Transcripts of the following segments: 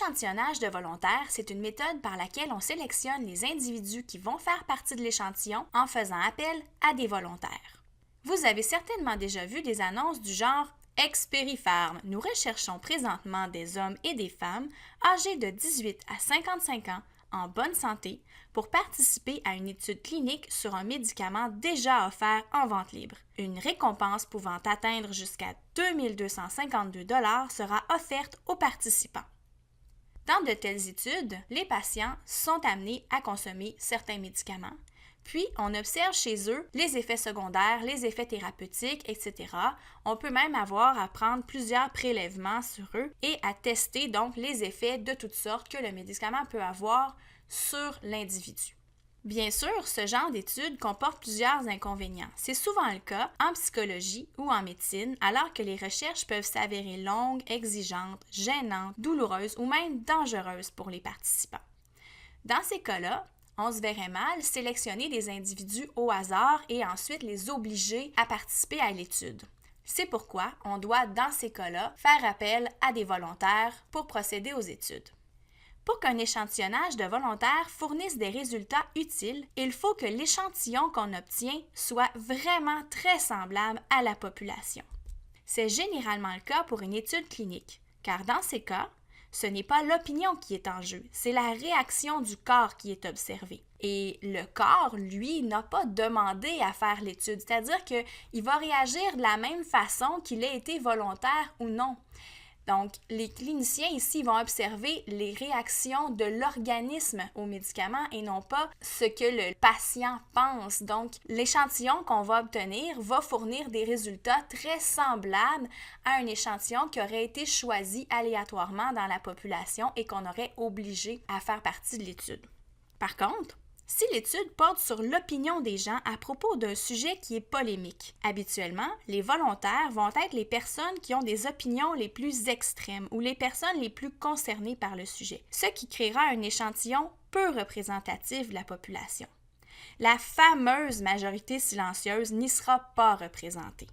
L'échantillonnage de volontaires, c'est une méthode par laquelle on sélectionne les individus qui vont faire partie de l'échantillon en faisant appel à des volontaires. Vous avez certainement déjà vu des annonces du genre « Expérifarm, nous recherchons présentement des hommes et des femmes âgés de 18 à 55 ans en bonne santé pour participer à une étude clinique sur un médicament déjà offert en vente libre. Une récompense pouvant atteindre jusqu'à 2 252 $ sera offerte aux participants. » Dans de telles études, les patients sont amenés à consommer certains médicaments, puis on observe chez eux les effets secondaires, les effets thérapeutiques, etc. On peut même avoir à prendre plusieurs prélèvements sur eux et à tester donc les effets de toutes sortes que le médicament peut avoir sur l'individu. Bien sûr, ce genre d'études comporte plusieurs inconvénients. C'est souvent le cas en psychologie ou en médecine, alors que les recherches peuvent s'avérer longues, exigeantes, gênantes, douloureuses ou même dangereuses pour les participants. Dans ces cas-là, on se verrait mal sélectionner des individus au hasard et ensuite les obliger à participer à l'étude. C'est pourquoi on doit, dans ces cas-là, faire appel à des volontaires pour procéder aux études. Pour qu'un échantillonnage de volontaires fournisse des résultats utiles, il faut que l'échantillon qu'on obtient soit vraiment très semblable à la population. C'est généralement le cas pour une étude clinique, car dans ces cas, ce n'est pas l'opinion qui est en jeu, c'est la réaction du corps qui est observée. Et le corps, lui, n'a pas demandé à faire l'étude, c'est-à-dire qu'il va réagir de la même façon qu'il ait été volontaire ou non. Donc, les cliniciens ici vont observer les réactions de l'organisme aux médicaments et non pas ce que le patient pense. Donc, l'échantillon qu'on va obtenir va fournir des résultats très semblables à un échantillon qui aurait été choisi aléatoirement dans la population et qu'on aurait obligé à faire partie de l'étude. Par contre, si l'étude porte sur l'opinion des gens à propos d'un sujet qui est polémique, habituellement, les volontaires vont être les personnes qui ont des opinions les plus extrêmes ou les personnes les plus concernées par le sujet, ce qui créera un échantillon peu représentatif de la population. La fameuse majorité silencieuse n'y sera pas représentée.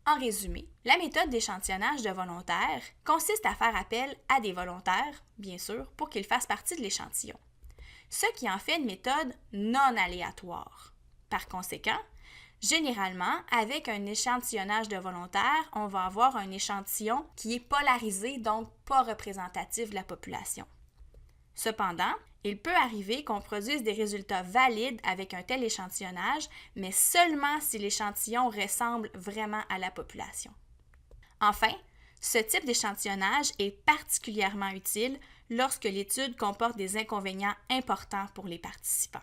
En résumé, la méthode d'échantillonnage de volontaires consiste à faire appel à des volontaires, bien sûr, pour qu'ils fassent partie de l'échantillon, ce qui en fait une méthode non aléatoire. Par conséquent, généralement, avec un échantillonnage de volontaires, on va avoir un échantillon qui est polarisé, donc pas représentatif de la population. Cependant, il peut arriver qu'on produise des résultats valides avec un tel échantillonnage, mais seulement si l'échantillon ressemble vraiment à la population. Enfin, ce type d'échantillonnage est particulièrement utile lorsque l'étude comporte des inconvénients importants pour les participants.